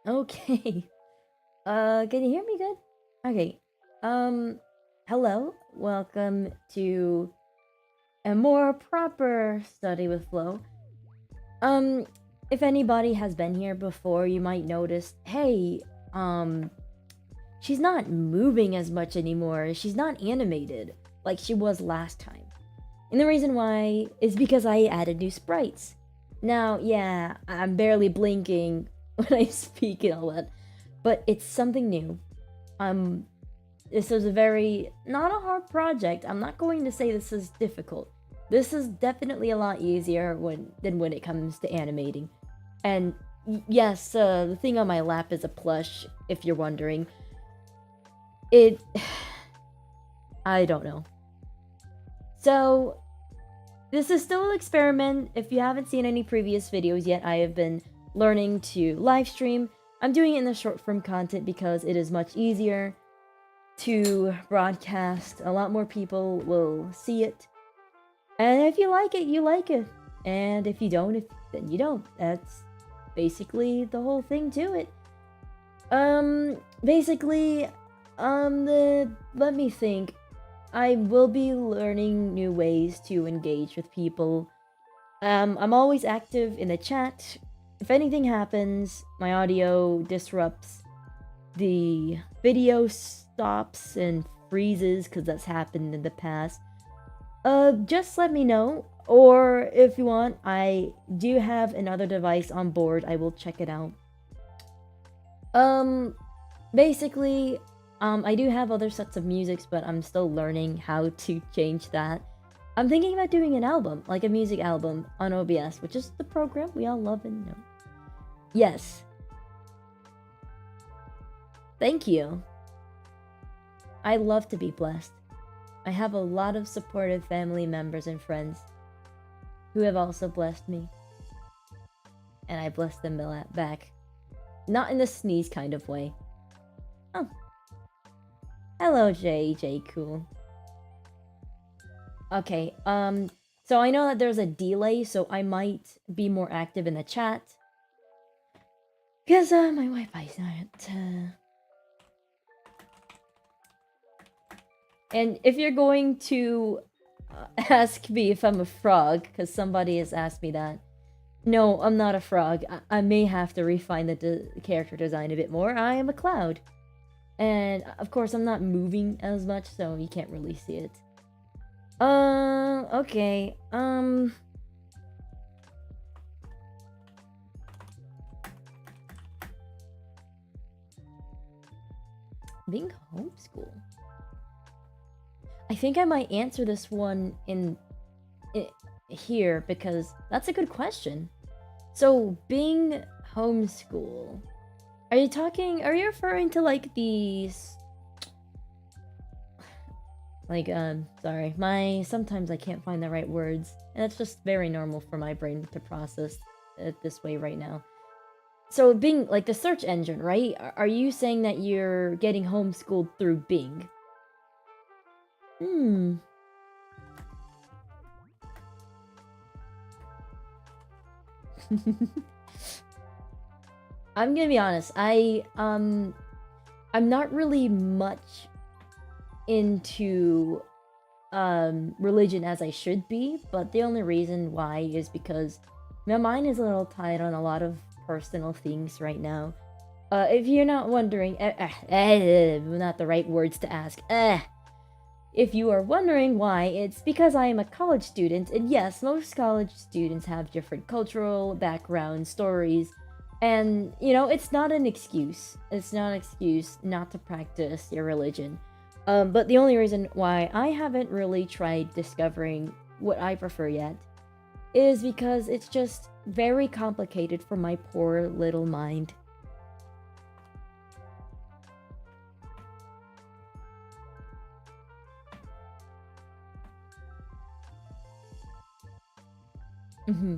Okay. Can you hear me good? Okay. Hello. Welcome to a more proper study with Flo. Um, if anybody has been here before, you might notice, hey, um, she's not moving as much anymore. She's not animated like she was last time. And the reason why is because I added new sprites. Now, yeah, I'm barely blinking when I speak and all that, but it's something new. Um, this is a very not a hard project. I'm not going to say this is difficult. This is definitely a lot easier than when it comes to animating. And yes, the thing on my lap is a plush. If you're wondering, it I don't know. So this is still an experiment. If you haven't seen any previous videos yet, I have been learning to live stream. I'm doing it in the short form content because it is much easier to broadcast. A lot more people will see it. And if you like it, you like it. And if you don't, then you don't. That's basically the whole thing to it. Basically, let me think. I will be learning new ways to engage with people. I'm always active in the chat. If anything happens, my audio disrupts, the video stops and freezes because that's happened in the past, just let me know. Or if you want, I do have another device on board. I will check it out. Um, basically, I do have other sets of musics, but I'm still learning how to change that. I'm thinking about doing an album, like a music album on OBS, which is the program we all love and know. Yes, thank you. I love to be blessed. I have a lot of supportive family members and friends who have also blessed me. And I bless them back. Not in the sneeze kind of way. Oh. Hello, J. Cool. Okay, so I know that there's a delay, so I might be more active in the chat. Because, my Wi-Fi's not, And if you're going to ask me if I'm a frog, because somebody has asked me that, no, I'm not a frog. I may have to refine the character design a bit more. I am a cloud. And, of course, I'm not moving as much, so you can't really see it. Okay, being homeschooled. I think I might answer this one in here because that's a good question. So, being homeschool, are you referring to like these, like, sorry, sometimes I can't find the right words, and it's just very normal for my brain to process it this way right now. So, Bing, like the search engine, right? Are you saying that you're getting homeschooled through Bing? Hmm. I'm gonna be honest. I'm not really much into religion as I should be, but the only reason why is because my mind is a little tied on a lot of personal things right now. If you're not wondering, not the right words to ask. If you are wondering why, it's because I am a college student, and yes, most college students have different cultural backgrounds, stories, and, you know, it's not an excuse. It's not an excuse not to practice your religion. But the only reason why I haven't really tried discovering what I prefer yet is because it's just very complicated for my poor little mind. Mm-hmm.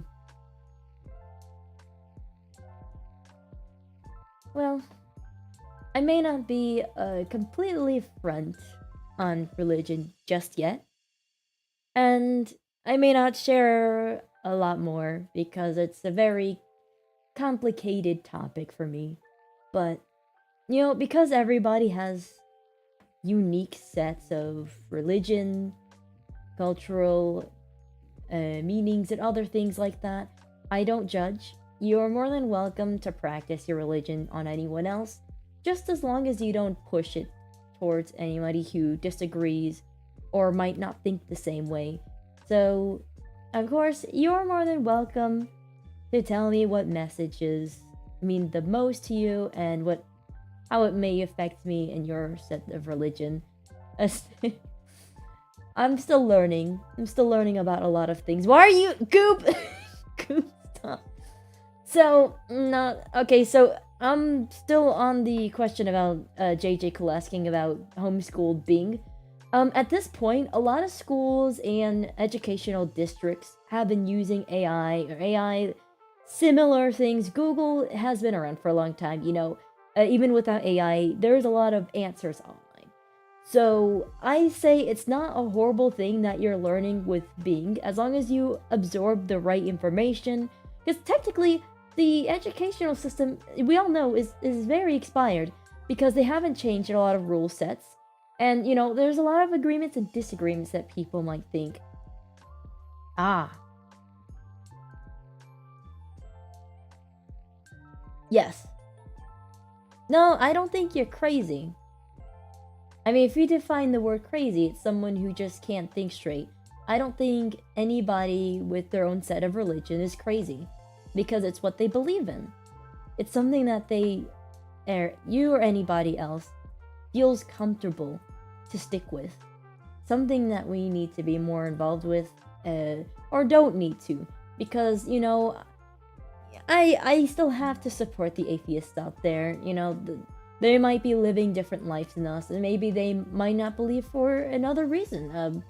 Well, I may not be completely front on religion just yet, and I may not share a lot more because it's a very complicated topic for me. But, because everybody has unique sets of religion, cultural meanings, and other things like that, I don't judge. You're more than welcome to practice your religion on anyone else, just as long as you don't push it towards anybody who disagrees or might not think the same way. So, of course, you're more than welcome to tell me what messages mean the most to you and how it may affect me in your set of religion. I'm still learning. I'm still learning about a lot of things. Why are you Goop? Goop, stop. So, not okay, so I'm still on the question about JJ Cool asking about homeschooled being. At this point, a lot of schools and educational districts have been using AI or AI similar things. Google has been around for a long time, even without AI, there's a lot of answers online. So I say it's not a horrible thing that you're learning with Bing, as long as you absorb the right information. Because technically, the educational system, we all know, is very expired, because they haven't changed a lot of rule sets. And, there's a lot of agreements and disagreements that people might think. Ah. Yes. No, I don't think you're crazy. I mean, if you define the word crazy, it's someone who just can't think straight. I don't think anybody with their own set of religion is crazy, because it's what they believe in. It's something that you or anybody else feels comfortable to stick with. Something that we need to be more involved with, or don't need to, because, I still have to support the atheists out there. They might be living different lives than us, and maybe they might not believe for another reason.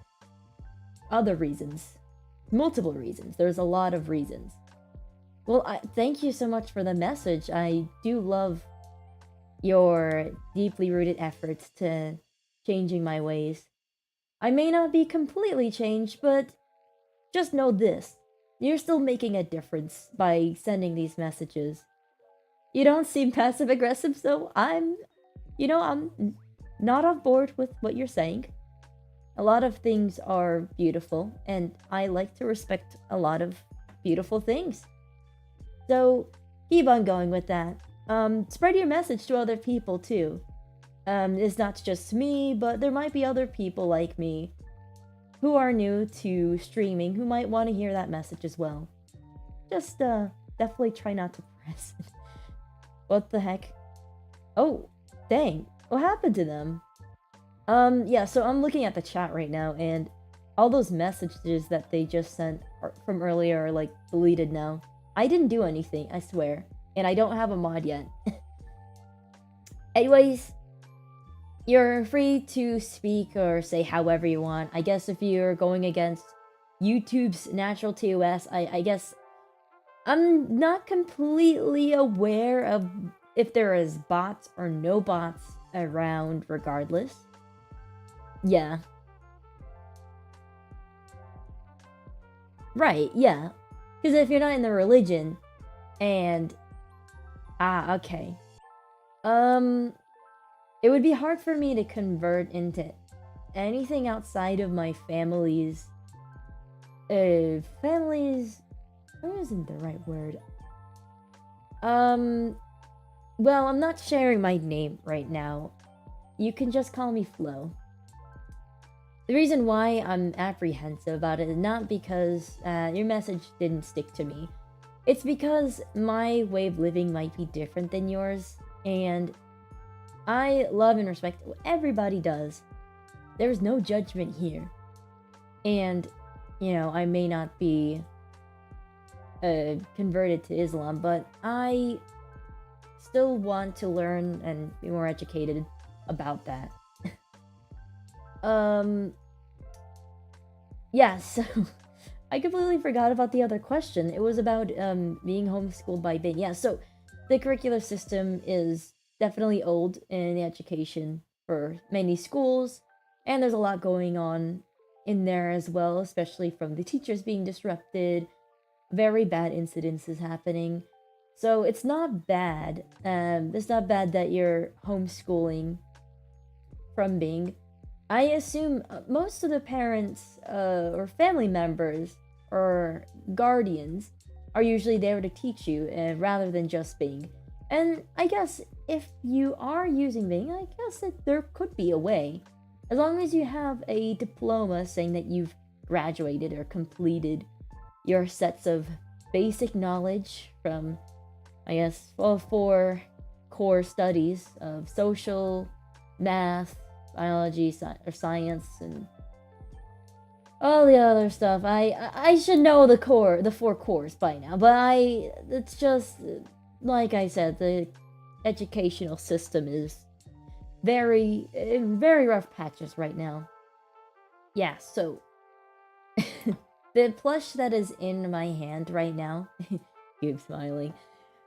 Other reasons. Multiple reasons. There's a lot of reasons. Well, thank you so much for the message. I do love your deeply rooted efforts to changing my ways. I may not be completely changed, but just know this. You're still making a difference by sending these messages. You don't seem passive aggressive, so I'm not on board with what you're saying. A lot of things are beautiful, and I like to respect a lot of beautiful things. So keep on going with that. Spread your message to other people too. It's not just me, but there might be other people like me who are new to streaming who might want to hear that message as well. Just definitely try not to press it. What the heck? Oh, dang. What happened to them? Yeah, so I'm looking at the chat right now, and all those messages that they just sent from earlier are, deleted now. I didn't do anything, I swear. And I don't have a mod yet. Anyways, you're free to speak or say however you want. I guess if you're going against YouTube's natural TOS, I guess I'm not completely aware of if there is bots or no bots around regardless. Yeah. Right, yeah. Because if you're not in the religion, and... Ah, okay. It would be hard for me to convert into anything outside of my family's... Family's... What isn't the right word? Well, I'm not sharing my name right now. You can just call me Flo. The reason why I'm apprehensive about it is not because your message didn't stick to me. It's because my way of living might be different than yours, and I love and respect what everybody does. There's no judgment here. And, I may not be converted to Islam, but I still want to learn and be more educated about that. Yeah, so I completely forgot about the other question. It was about being homeschooled by Bing. Yeah, so the curricular system is definitely old in education for many schools, and there's a lot going on in there as well, especially from the teachers being disrupted, very bad incidences happening. So it's not bad. It's not bad that you're homeschooling from Bing. I assume most of the parents or family members or guardians are usually there to teach you rather than just Bing. And I guess if you are using Bing, I guess that there could be a way. As long as you have a diploma saying that you've graduated or completed your sets of basic knowledge from, I guess, all 4 core studies of social, math, biology, or science, and all the other stuff. I should know the 4 cores by now, but it's just, like I said, the educational system is very, very rough patches right now. Yeah, so the plush that is in my hand right now, keep smiling.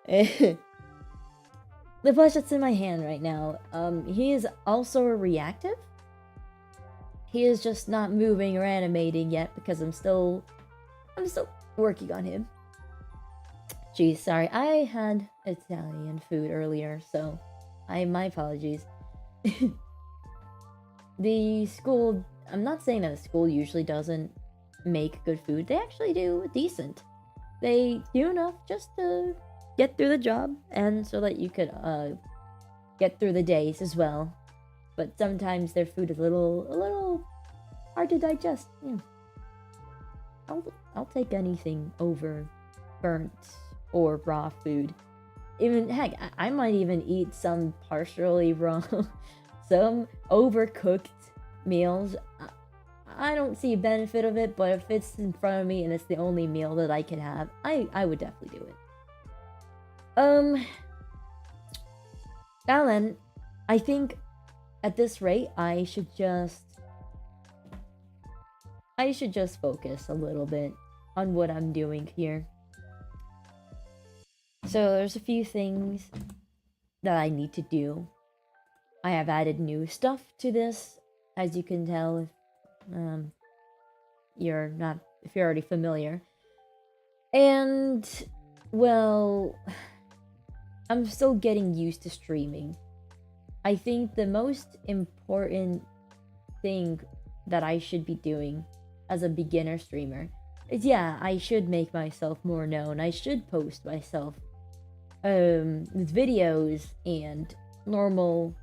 The plush that's in my hand right now, he is also reactive. He is just not moving or animating yet because I'm still working on him. Geez, sorry, I had Italian food earlier, so my apologies. The school, I'm not saying that the school usually doesn't make good food. They actually do decent. They do enough just to get through the job and so that you could get through the days as well. But sometimes their food is a little hard to digest. Yeah. I'll take anything over burnt or raw food. Even heck, I might even eat some partially raw, some overcooked meals. I don't see a benefit of it, but if it's in front of me and it's the only meal that I can have, I would definitely do it. Alan, I think at this rate, I should just focus a little bit on what I'm doing here. So there's a few things that I need to do. I have added new stuff to this, as you can tell if you're already familiar. And well, I'm still getting used to streaming. I think the most important thing that I should be doing as a beginner streamer is, yeah, I should make myself more known. I should post myself with videos and normal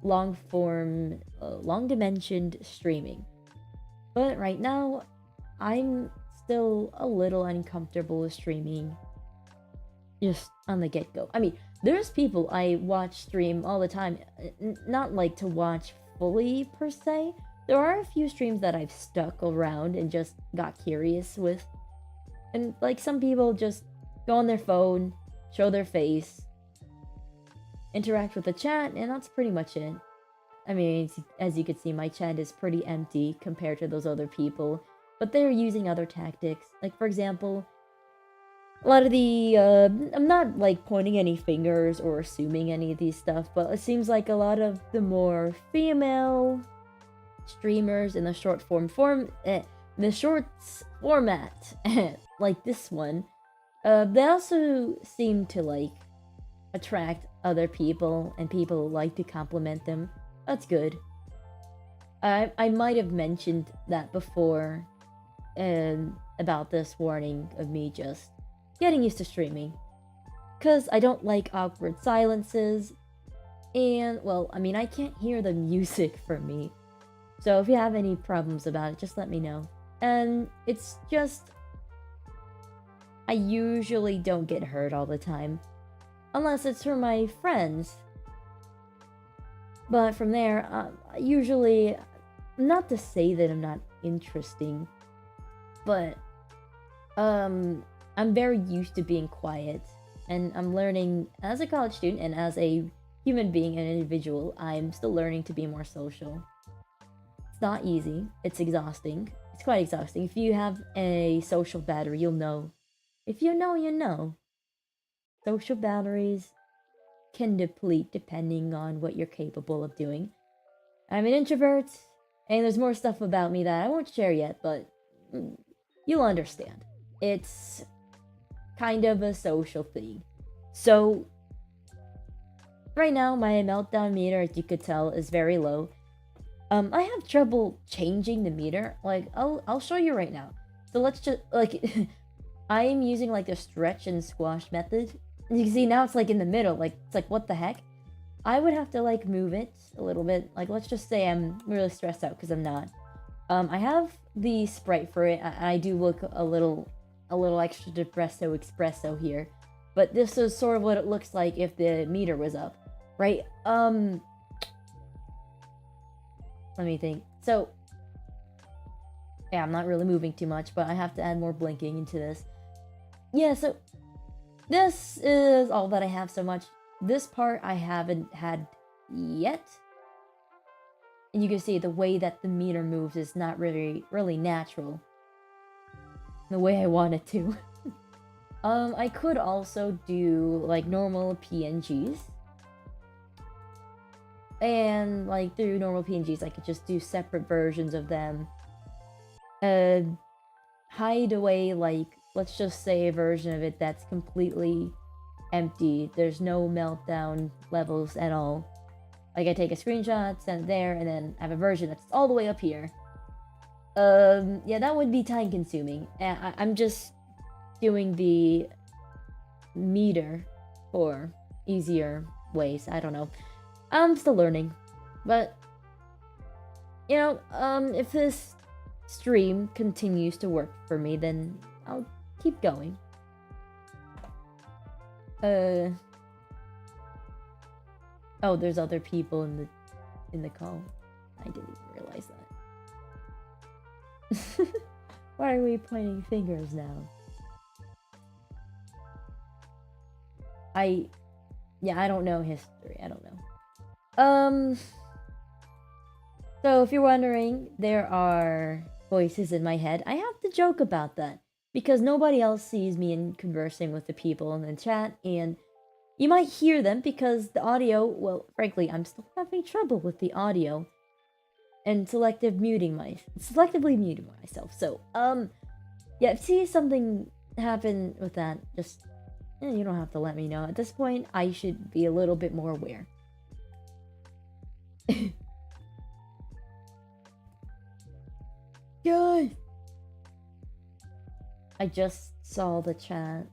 long form, long dimensioned streaming. But right now, I'm still a little uncomfortable with streaming just on the get-go. I mean, there's people I watch stream all the time, not like to watch fully per se. There are a few streams that I've stuck around and just got curious with. And like some people just go on their phone, show their face, interact with the chat, and that's pretty much it. I mean, as you can see, my chat is pretty empty compared to those other people, but they're using other tactics. Like, for example, a lot of the, I'm not, like, pointing any fingers or assuming any of these stuff, but it seems like a lot of the more female streamers in the the shorts format, like this one, they also seem to, like, attract other people, and people like to compliment them. That's good. I might have mentioned that before, about this warning of me just getting used to streaming. Because I don't like awkward silences, and, well, I mean, I can't hear the music from me. So if you have any problems about it, just let me know. And it's just, I usually don't get hurt all the time. Unless it's from my friends. But from there, usually, not to say that I'm not interesting, but I'm very used to being quiet, and I'm learning as a college student and as a human being and individual, I'm still learning to be more social. It's not easy. It's exhausting. It's quite exhausting. If you have a social battery, you'll know. If you know, you know. Social batteries can deplete depending on what you're capable of doing. I'm an introvert, and there's more stuff about me that I won't share yet, but you'll understand. It's kind of a social thing. So right now my Meltdown meter, as you could tell, is very low. I have trouble changing the meter. Like, I'll show you right now. So let's just, like, I am using, like, the stretch and squash method. You can see now it's, like, in the middle. Like, it's like, what the heck? I would have to, like, move it a little bit. Like, let's just say I'm really stressed out, because I'm not. I have the Sprite for it. I do look a little extra depresso espresso here. But this is sort of what it looks like if the meter was up, right? Let me think. So, yeah, I'm not really moving too much, but I have to add more blinking into this. Yeah, so this is all that I have so much. This part I haven't had yet. And you can see the way that the meter moves is not really natural. The way I want it to. I could also do, like, normal PNGs. And, like, through normal PNGs, I could just do separate versions of them. Hide away, like, let's just say a version of it that's completely empty. There's no meltdown levels at all. Like, I take a screenshot, send it there, and then I have a version that's all the way up here. Yeah, that would be time consuming. I'm just doing the meter for easier ways. I don't know. I'm still learning. But, you know, if this stream continues to work for me, then I'll keep going. Oh, there's other people in the call. I didn't even realize that. Why are we pointing fingers now? Yeah, I don't know history. I don't know. So if you're wondering, there are voices in my head. I have to joke about that because nobody else sees me in conversing with the people in the chat, and you might hear them because the audio, well, frankly, I'm still having trouble with the audio and selectively muting myself. So, yeah, if you see something happen with that, just, you don't have to let me know. At this point, I should be a little bit more aware. Guys! I just saw the chat.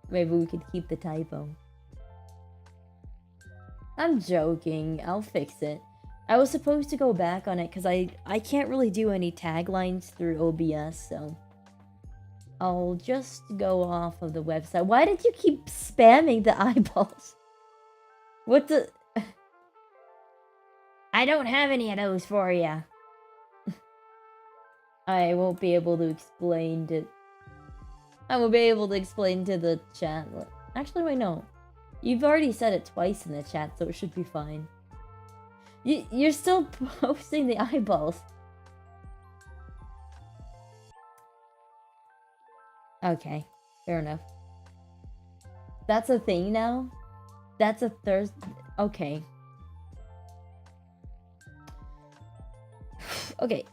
Maybe we could keep the typo. I'm joking. I'll fix it. I was supposed to go back on it because I can't really do any taglines through OBS, so I'll just go off of the website. Why did you keep spamming the eyeballs? What the... I don't have any of those for ya. I won't be able to explain to... I will be able to explain to the chat. Actually, wait, no. You've already said it twice in the chat, so it should be fine. You're still posting the eyeballs. Okay, fair enough. That's a thing now? That's a Thursday... Okay. Okay,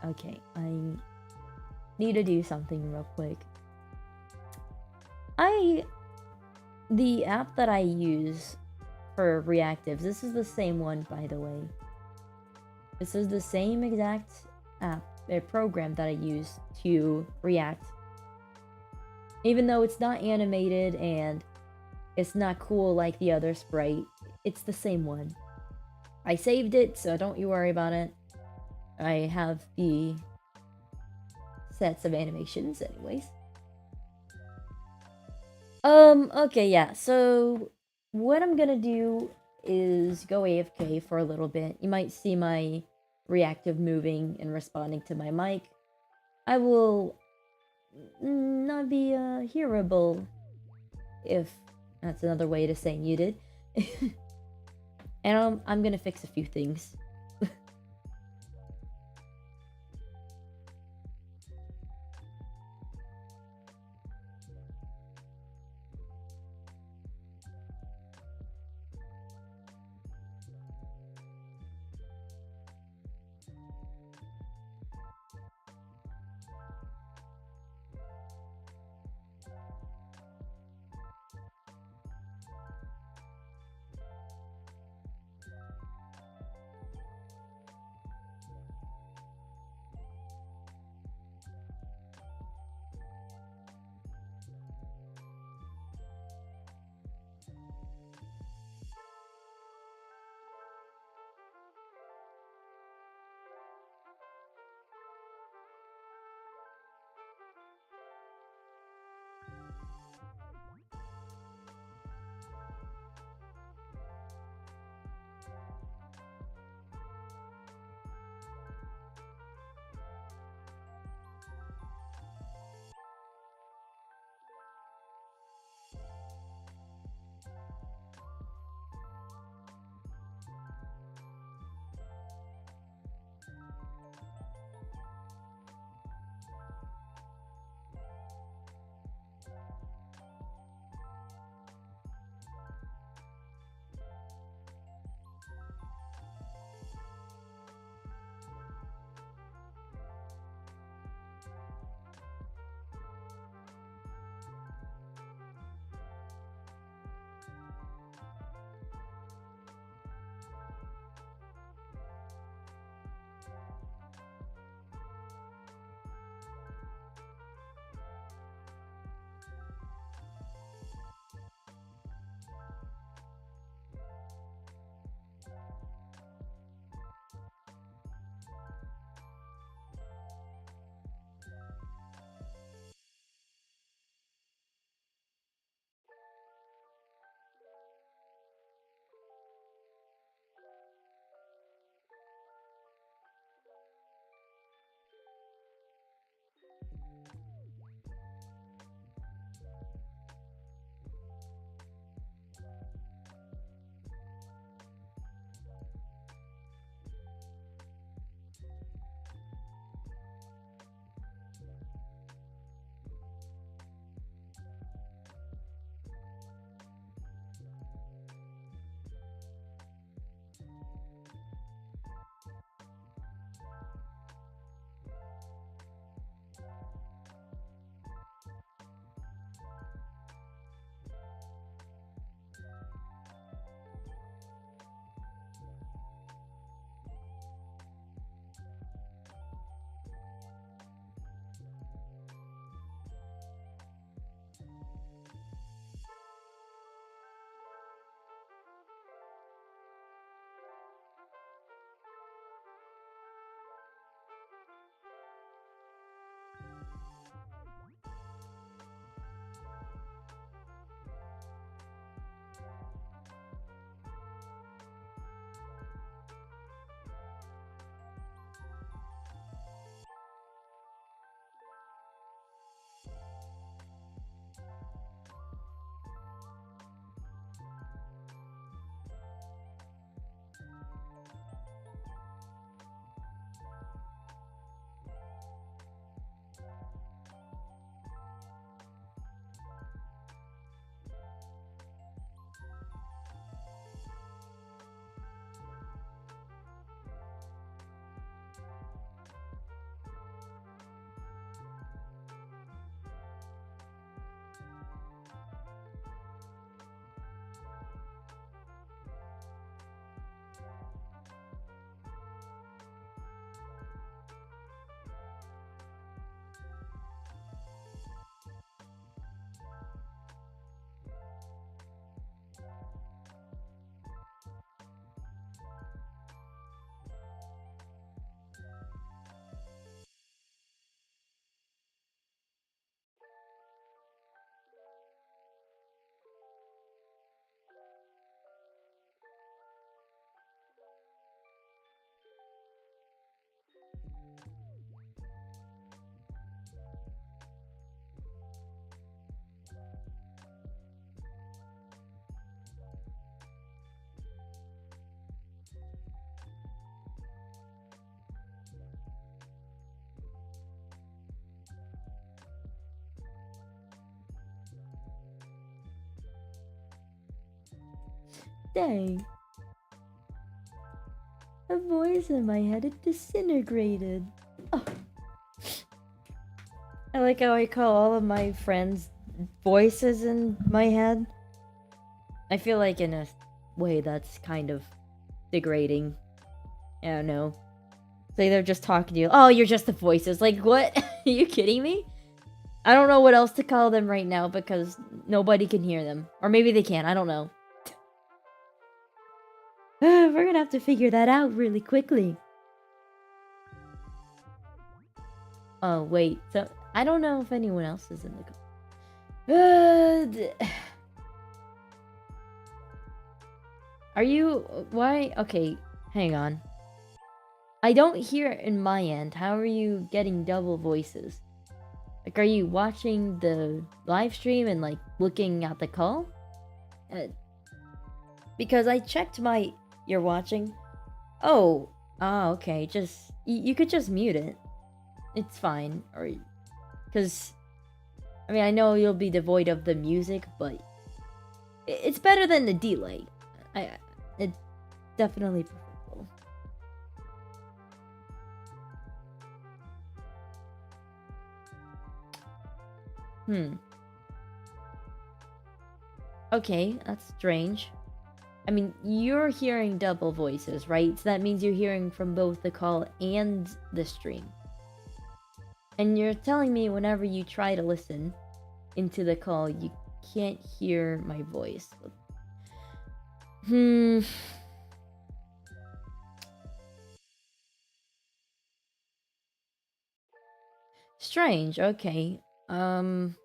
okay. I need to do something real quick. The app that I use for reactives, this is the same one, by the way. This is the same exact app, a program that I use to react. Even though it's not animated and it's not cool like the other Sprite, it's the same one. I saved it, so don't you worry about it. I have the sets of animations anyways. Okay, yeah, so what I'm gonna do is go AFK for a little bit. You might see my reactive moving and responding to my mic. I will not be hearable, if that's another way to say muted. And I'm gonna fix a few things. Dang. A voice in my head, it disintegrated. Oh. I like how I call all of my friends voices in my head. I feel like in a way that's kind of degrading. I don't know. It's like they're just talking to you. Oh, you're just the voices. Like, what? Are you kidding me? I don't know what else to call them right now because nobody can hear them. Or maybe they can. I don't know. We're gonna have to figure that out really quickly. Oh, wait. So, I don't know if anyone else is in the call. Are you... Why? Okay, hang on. I don't hear it in my end. How are you getting double voices? Like, are you watching the live stream and, like, looking at the call? Because I checked my... You're watching? Oh. Ah, okay. Just... You could just mute it. It's fine. Or... Because... I mean, I know you'll be devoid of the music, but... It's better than the delay. It's definitely preferable. Okay, that's strange. I mean, you're hearing double voices, right? So that means you're hearing from both the call and the stream. And you're telling me whenever you try to listen into the call, you can't hear my voice. Strange, okay. I'm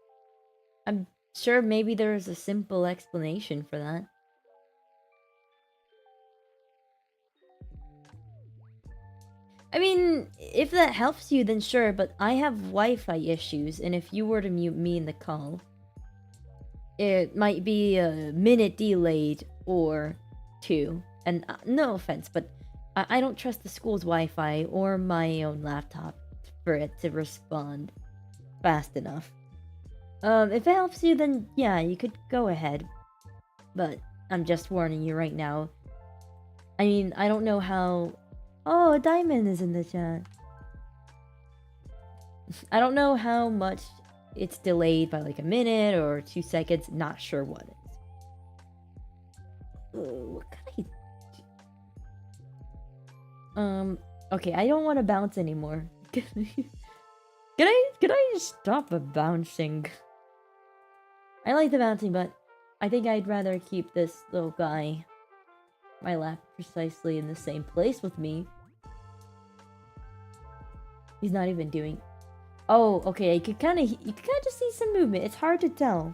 sure maybe there's a simple explanation for that. I mean, if that helps you, then sure, but I have Wi-Fi issues, and if you were to mute me in the call, it might be a minute delayed or two. And no offense, but I don't trust the school's Wi-Fi or my own laptop for it to respond fast enough. If it helps you, then yeah, you could go ahead. But I'm just warning you right now. I mean, I don't know how... Oh, a diamond is in the chat. I don't know how much it's delayed by like a minute or 2 seconds. Not sure what it is. What can I do? Okay, I don't want to bounce anymore. Can I stop bouncing? I like the bouncing, but I think I'd rather keep this little guy, my lap, precisely in the same place with me. He's not even doing... Oh, okay, you could kind of just see some movement. It's hard to tell.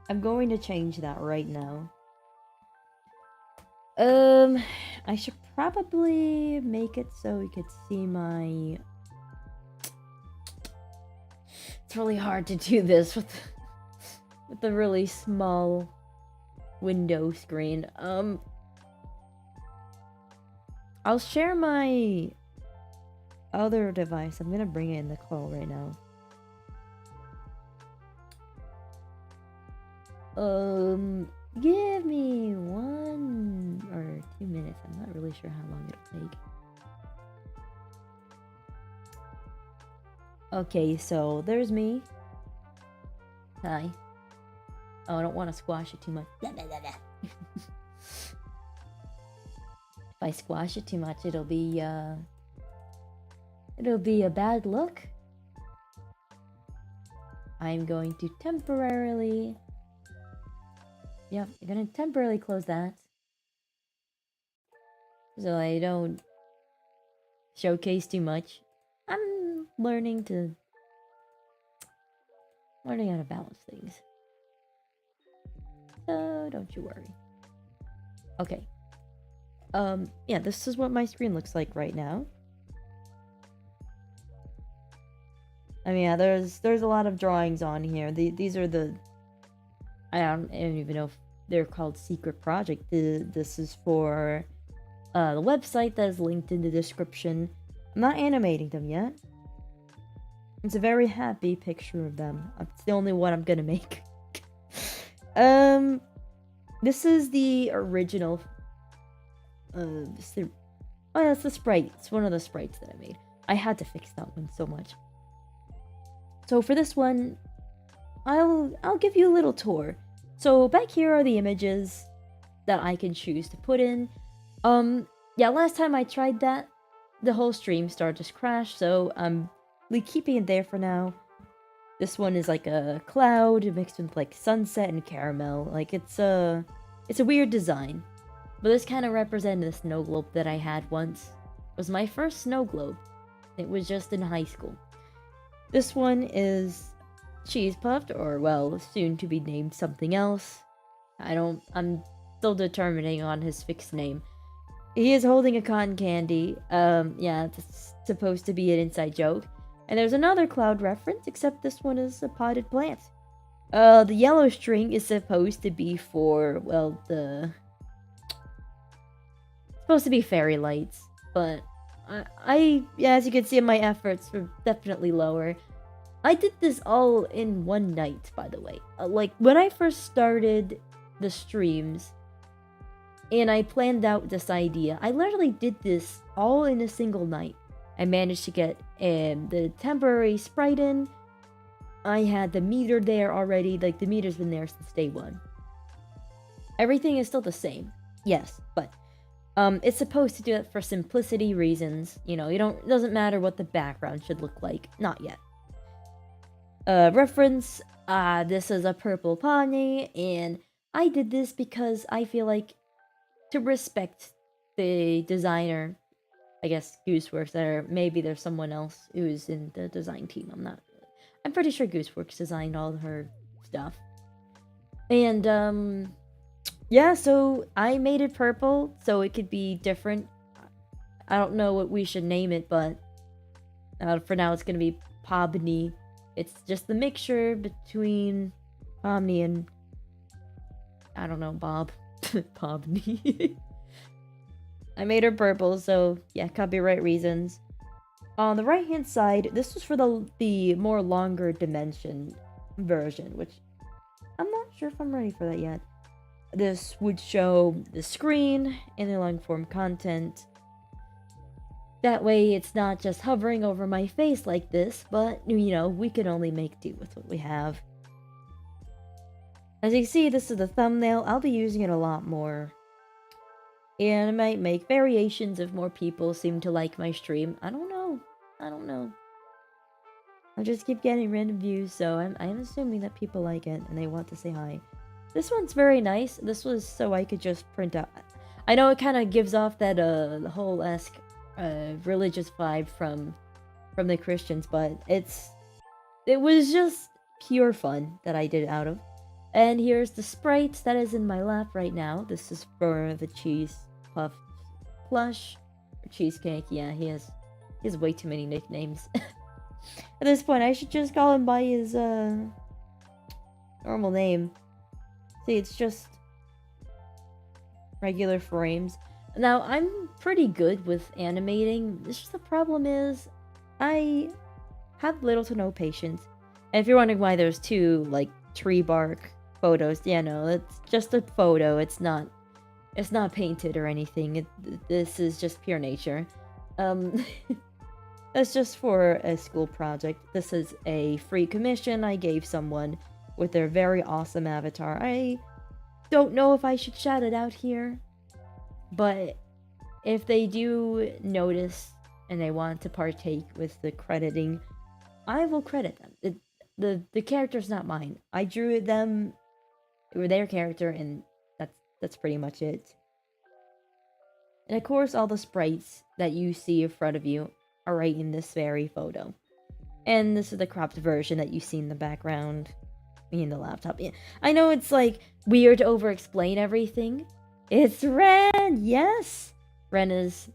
I'm going to change that right now. I should probably make it so we could see my... It's really hard to do this with the really small window screen. I'll share my other device. I'm gonna bring it in the call right now. Give me 1 or 2 minutes. I'm not really sure how long it'll take. Okay, so there's me. Hi. Oh, I don't want to squash it too much. If I squash it too much, it'll be a bad look. I'm going to temporarily... Yep, I'm gonna temporarily close that. So I don't showcase too much. I'm learning how to balance things. So don't you worry. Okay. Yeah, this is what my screen looks like right now. I mean, yeah, there's a lot of drawings on here. These are the... I don't even know if they're called secret project. This is for the website that is linked in the description. I'm not animating them yet. It's a very happy picture of them. It's the only one I'm gonna make. This is the original. That's the sprite. It's one of the sprites that I made. I had to fix that one so much. So for this one, I'll give you a little tour. So back here are the images that I can choose to put in. Yeah, last time I tried that, the whole stream started to crash, so I'm keeping it there for now. This one is like a cloud mixed with like sunset and caramel. Like it's a weird design. But this kind of represented the snow globe that I had once. It was my first snow globe. It was just in high school. This one is Cheese Puffed, or well, soon to be named something else. I'm still determining on his fixed name. He is holding a cotton candy. Yeah, it's supposed to be an inside joke. And there's another cloud reference, except this one is a potted plant. The yellow string is supposed to be for, well, supposed to be fairy lights, but yeah, as you can see, my efforts were definitely lower. I did this all in one night, by the way. Like, when I first started the streams, and I planned out this idea, I literally did this all in a single night. I managed to get the temporary sprite in. I had the meter there already, like, the meter's been there since day one. Everything is still the same, yes, but it's supposed to do it for simplicity reasons. You know, it doesn't matter what the background should look like. Not yet. Reference, this is a purple pony, and I did this because I feel like to respect the designer, I guess Gooseworks, or maybe there's someone else who's in the design team. I'm pretty sure Gooseworks designed all her stuff. And, yeah, so I made it purple, so it could be different. I don't know what we should name it, but for now it's gonna be Pobney. It's just the mixture between Pomni and, I don't know, Bob. Pobney. I made her purple, so yeah, copyright reasons. On the right hand side, this was for the more longer dimension version, which I'm not sure if I'm ready for that yet. This would show the screen and the long form content. That way it's not just hovering over my face like this, but, you know, we can only make do with what we have. As you can see, this is the thumbnail. I'll be using it a lot more. And I might make variations if more people seem to like my stream. I don't know. I'll just keep getting random views, so I'm assuming that people like it and they want to say hi. This one's very nice. This was so I could just print out. I know it kind of gives off that the whole-esque religious vibe from the Christians, but it was just pure fun that I did it out of. And here's the sprite that is in my lap right now. This is for the Cheese Puff plush. Or cheesecake, yeah, he has way too many nicknames. At this point, I should just call him by his normal name. See, it's just regular frames. Now, I'm pretty good with animating. It's just the problem is, I have little to no patience. And if you're wondering why there's two, like, tree bark photos, yeah, no, it's just a photo. It's not painted or anything. This is just pure nature. That's just for a school project. This is a free commission I gave someone with their very awesome avatar. I don't know if I should shout it out here, but if they do notice and they want to partake with the crediting, I will credit them. The character's not mine. I drew them, or their character, and that's pretty much it. And of course, all the sprites that you see in front of you are right in this very photo. And this is the cropped version that you see in the background in the laptop. Yeah, I know it's like weird to over-explain everything. It's Ren! Yes! Ren is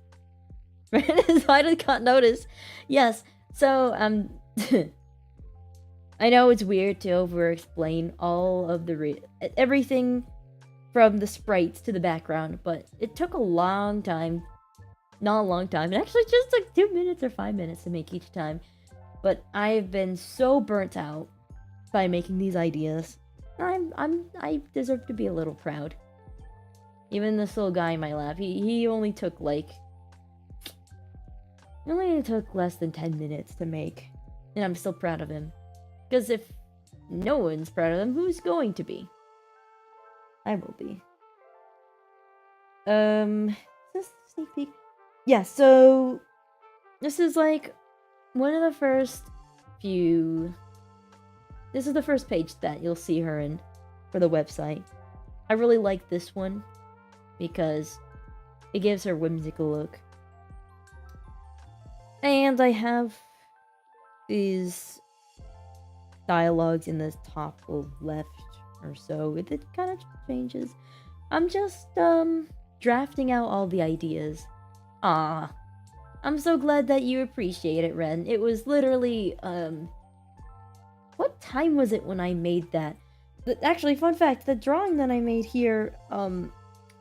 I did not notice. Yes, so I know it's weird to over-explain all of everything from the sprites to the background, but it took a long time. Not a long time. It actually just took 2 minutes or 5 minutes to make each time. But I've been so burnt out by making these ideas. I deserve to be a little proud. Even this little guy in my lap, he only took like... It only took less than 10 minutes to make. And I'm still proud of him. Because if no one's proud of him, who's going to be? I will be. Is this a sneak peek? Yeah, so... This is like one of the first few... This is the first page that you'll see her in for the website. I really like this one because it gives her a whimsical look. And I have these dialogues in the top left or so. It kind of changes. I'm just drafting out all the ideas. Ah, I'm so glad that you appreciate it, Ren. It was literally what time was it when I made that? Actually, fun fact, the drawing that I made here,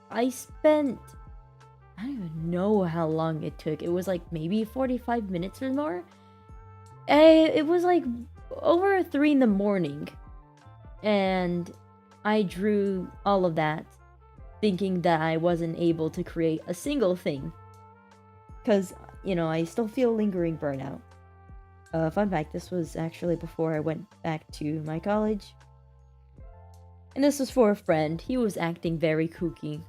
I spent, I don't even know how long it took. It was like maybe 45 minutes or more. It was like over 3 in the morning. And I drew all of that, thinking that I wasn't able to create a single thing. Because, you know, I still feel lingering burnout. Fun fact, this was actually before I went back to my college. And this was for a friend. He was acting very kooky.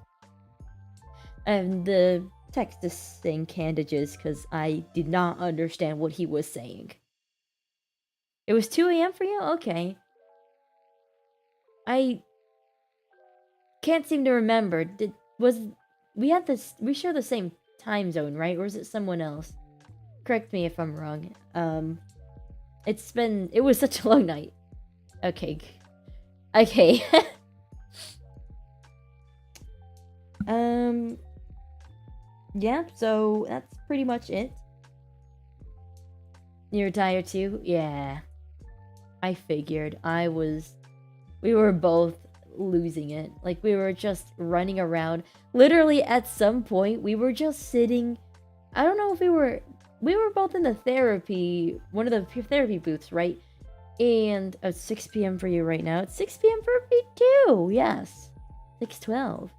And the text is saying candages because I did not understand what he was saying. It was 2 a.m. for you? Okay. I can't seem to remember. We share the same time zone, right? Or is it someone else? Correct me if I'm wrong. It was such a long night. Okay. Okay. Yeah, so that's pretty much it. You're tired too? Yeah. I figured. We were both losing it. Like, we were just running around. Literally, at some point, we were just sitting... I don't know if we were both in the one of the therapy booths, right? And it's 6 p.m. for you right now. It's 6 p.m. for me too. Yes. 6:12.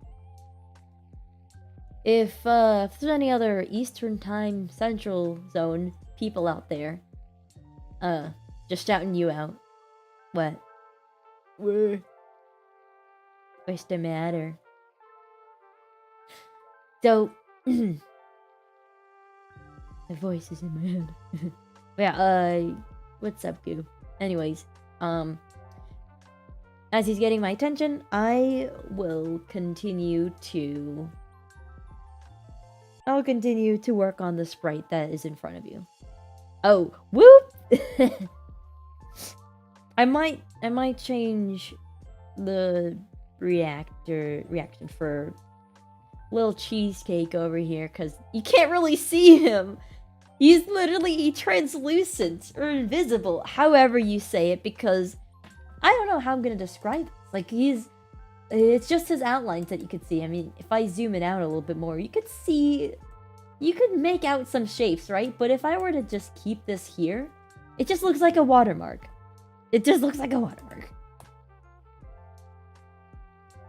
If there's any other Eastern Time Central Zone people out there, just shouting you out. What? What's the matter? So, my voice is in my head. Yeah, what's up, Goo? Anyways, as he's getting my attention, I will continue to... I'll continue to work on the sprite that is in front of you. Oh, whoop! I might change the reaction for little cheesecake over here, because you can't really see him. He's literally translucent or invisible, however you say it, because I don't know how I'm gonna describe it. Like, it's just his outlines that you could see. I mean, if I zoom it out a little bit more, you could make out some shapes, right? But if I were to just keep this here, it just looks like a watermark. It just looks like a watermark.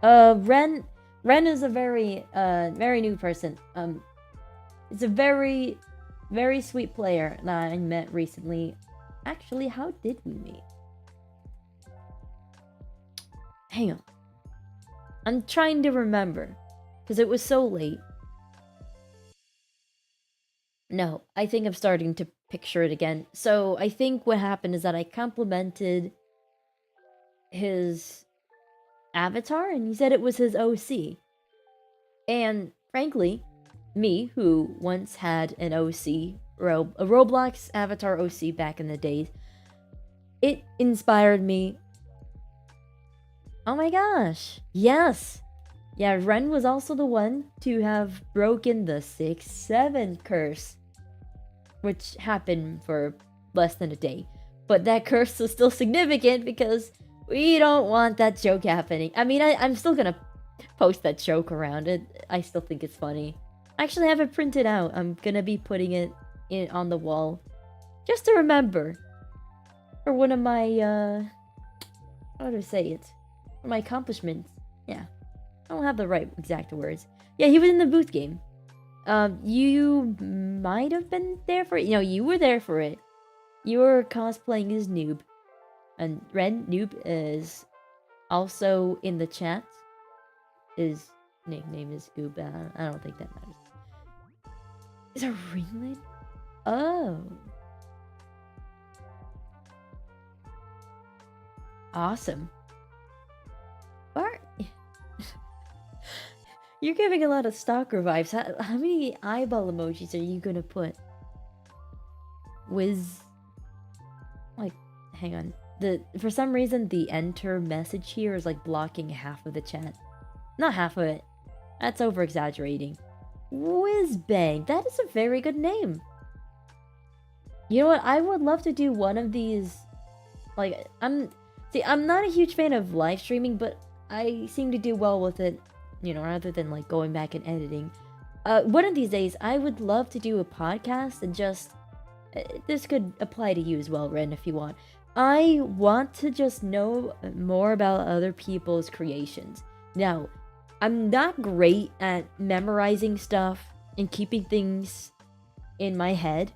Ren is a very new person. It's a very, very sweet player that I met recently. Actually, how did we meet? Hang on. I'm trying to remember, because it was so late. No, I think I'm starting to picture it again. So I think what happened is that I complimented his avatar, and he said it was his OC. And frankly, me, who once had an OC, a Roblox avatar OC back in the days, it inspired me. Oh my gosh, yes! Yeah, Ren was also the one to have broken the 6-7 curse, which happened for less than a day. But that curse was still significant because we don't want that joke happening. I mean, I'm still gonna post that joke around it. I still think it's funny. I actually have it printed out. I'm gonna be putting it on the wall just to remember for one of my how do I say it? for my accomplishments. Yeah, I don't have the right exact words. Yeah, he was in the booth game. You might have been there for it. You know, you were there for it. You were cosplaying as Noob. And Ren, Noob, is also in the chat. His nickname is Goob. I don't think that matters. Is a ringlet? Oh. Awesome. Bart. You're giving a lot of stalker vibes. How many eyeball emojis are you gonna put? Like, hang on. For some reason, the enter message here is like blocking half of the chat. Not half of it. That's over exaggerating. Whizbang. That is a very good name. You know what? I would love to do one of these. Like, I'm not a huge fan of live streaming, but I seem to do well with it. You know, rather than like going back and editing. One of these days, I would love to do a podcast and just. This could apply to you as well, Ren, if you want. I want to just know more about other people's creations. Now, I'm not great at memorizing stuff and keeping things in my head,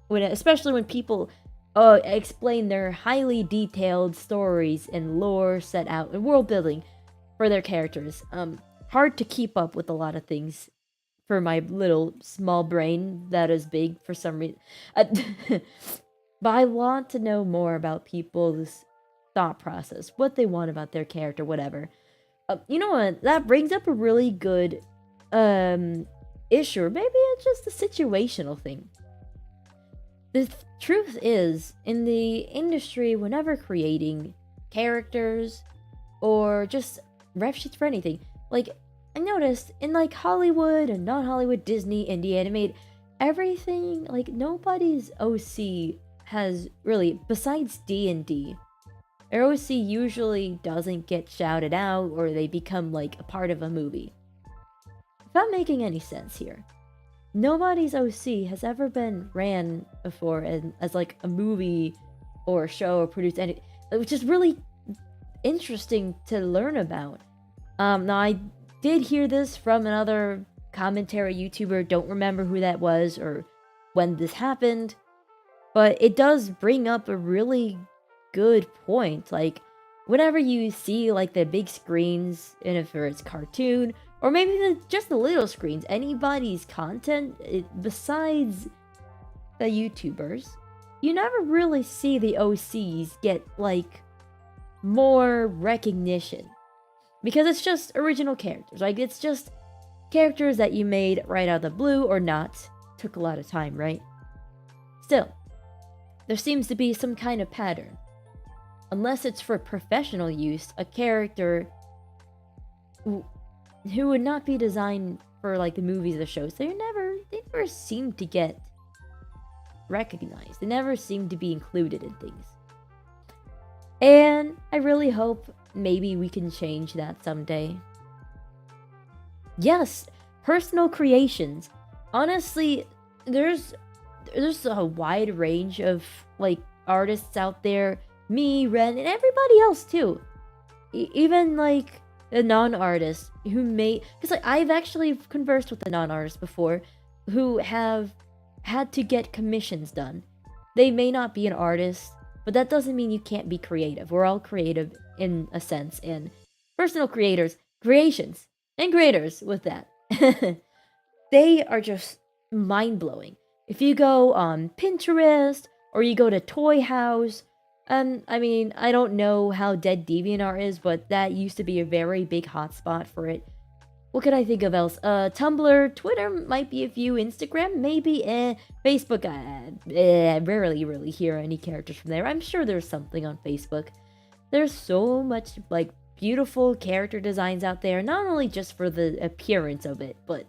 especially when people explain their highly detailed stories and lore set out and world building for their characters. Hard to keep up with a lot of things for my little small brain that is big for some reason. But I want to know more about people's thought process, what they want about their character, whatever. You know what? That brings up a really good issue. Or maybe it's just a situational thing. The truth is, in the industry, whenever creating characters or just ref sheets for anything, like, I noticed in like Hollywood and non-Hollywood, Disney, indie, animated, everything, like, nobody's OC has really, besides D&D, their OC usually doesn't get shouted out or they become like a part of a movie. If I'm making any sense here, nobody's OC has ever been ran before as like a movie or a show or produced any, which is really interesting to learn about. Now I did hear this from another commentary YouTuber, don't remember who that was or when this happened, but it does bring up a really good point. Like, whenever you see like the big screens, and if it's cartoon or maybe just the little screens, anybody's content besides the YouTubers, you never really see the OCs get like more recognition because it's just original characters. Like, it's just characters that you made right out of the blue or not. Took a lot of time, right? Still, there seems to be some kind of pattern. Unless it's for professional use, a character who would not be designed for like the movies or the shows, they never seem to get recognized. They never seem to be included in things. And I really hope maybe we can change that someday. Yes, personal creations. Honestly, there's a wide range of like artists out there. Me, Ren, and everybody else too. Even like the non-artists who may, because like I've actually conversed with the non-artists before who have had to get commissions done. They may not be an artist, but that doesn't mean you can't be creative. We're all creative in a sense, and personal creators, creations, and creators with that. They are just mind-blowing. If you go on Pinterest or you go to Toy House, I mean, I don't know how dead DeviantArt is, but that used to be a very big hotspot for it. What could I think of else? Tumblr, Twitter might be a few, Instagram, maybe, Facebook, I rarely really hear any characters from there. I'm sure there's something on Facebook. There's so much, like, beautiful character designs out there, not only just for the appearance of it, but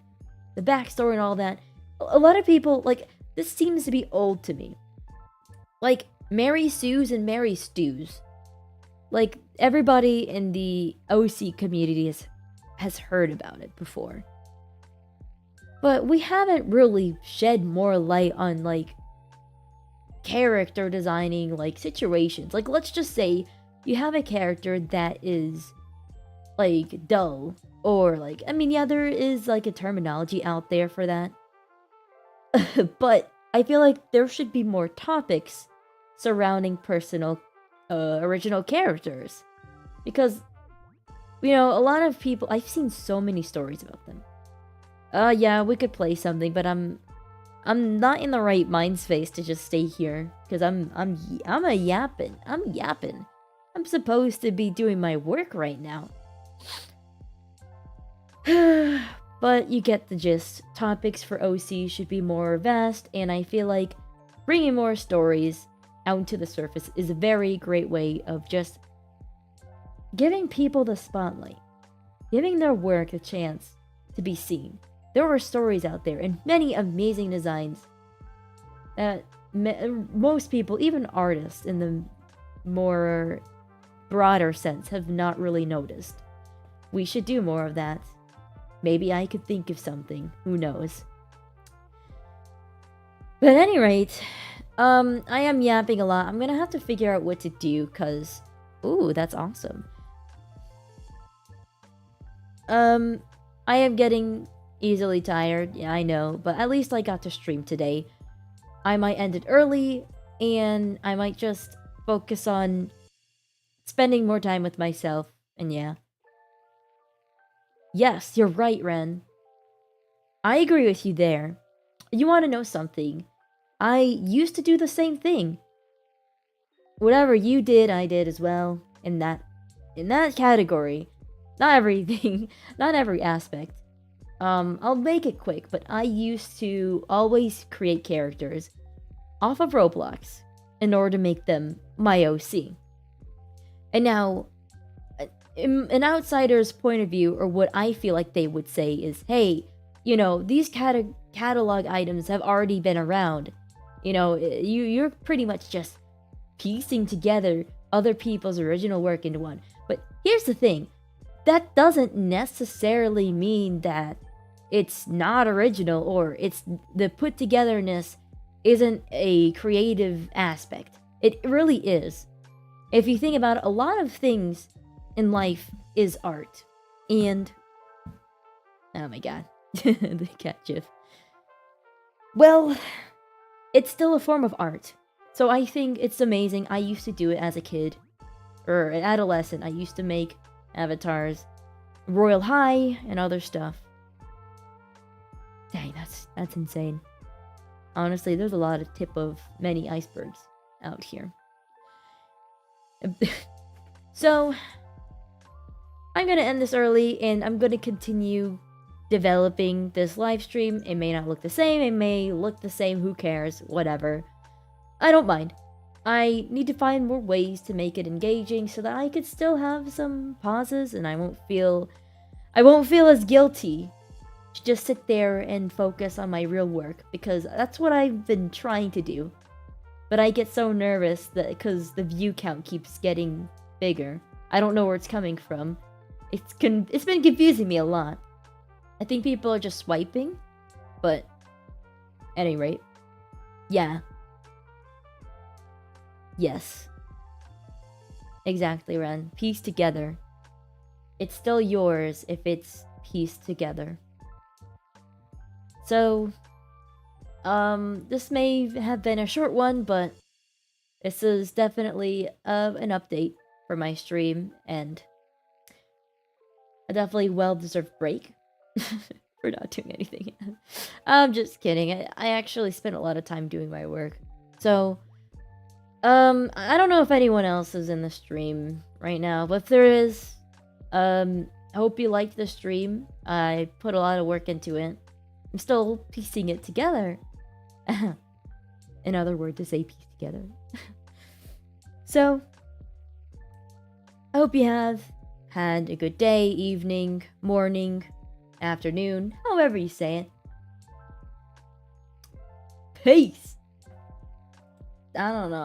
the backstory and all that. A lot of people, like, this seems to be old to me. Like, Mary Sue's and Mary Stews. Like, everybody in the OC community has heard about it before. But we haven't really shed more light on, like, character designing, like, situations. Like, let's just say you have a character that is like dull or like, I mean, yeah, there is like a terminology out there for that. But I feel like there should be more topics surrounding personal original characters, because you know, a lot of people, I've seen so many stories about them. Yeah, we could play something, but I'm not in the right mind space to just stay here, because I'm a yapping. I'm yapping. I'm supposed to be doing my work right now. But you get the gist. Topics for OC should be more vast, and I feel like bringing more stories out to the surface is a very great way of just giving people the spotlight, giving their work a chance to be seen. There are stories out there and many amazing designs that most people, even artists in the more broader sense, have not really noticed. We should do more of that. Maybe I could think of something. Who knows? But at any rate, I am yapping a lot. I'm gonna have to figure out what to do, because... Ooh, that's awesome. I am getting easily tired. Yeah, I know. But at least I got to stream today. I might end it early, and I might just focus on spending more time with myself, and yeah. Yes, you're right, Ren. I agree with you there. You want to know something? I used to do the same thing. Whatever you did, I did as well. In that category. Not everything. Not every aspect. I'll make it quick, but I used to always create characters off of Roblox in order to make them my OC. And now, an outsider's point of view, or what I feel like they would say is, hey, you know, these catalog items have already been around. You know, you're pretty much just piecing together other people's original work into one. But here's the thing. That doesn't necessarily mean that it's not original, or it's the put togetherness isn't a creative aspect. It really is. If you think about it, a lot of things in life is art. And oh my god, the cat gif. Well, it's still a form of art. So I think it's amazing. I used to do it as a kid, or an adolescent. I used to make avatars, Royal High, and other stuff. Dang, that's insane. Honestly, there's a lot of tip of many icebergs out here. So, I'm gonna end this early, and I'm gonna continue developing this live stream. It may not look the same, it may look the same, who cares, whatever. I don't mind. I need to find more ways to make it engaging so that I could still have some pauses, and I won't feel as guilty to just sit there and focus on my real work, because that's what I've been trying to do. But I get so nervous that because the view count keeps getting bigger. I don't know where it's coming from. It's been confusing me a lot. I think people are just swiping, but at any rate, yeah. Yes. Exactly, Ren. Piece together. It's still yours if it's pieced together. So, this may have been a short one, but this is definitely an update for my stream, and a definitely well-deserved break for not doing anything. I'm just kidding. I actually spent a lot of time doing my work. So, I don't know if anyone else is in the stream right now, but if there is, I hope you liked the stream. I put a lot of work into it. I'm still piecing it together. Another word to say piece together. So, I hope you have had a good day, evening, morning, afternoon, however you say it. Peace! I don't know.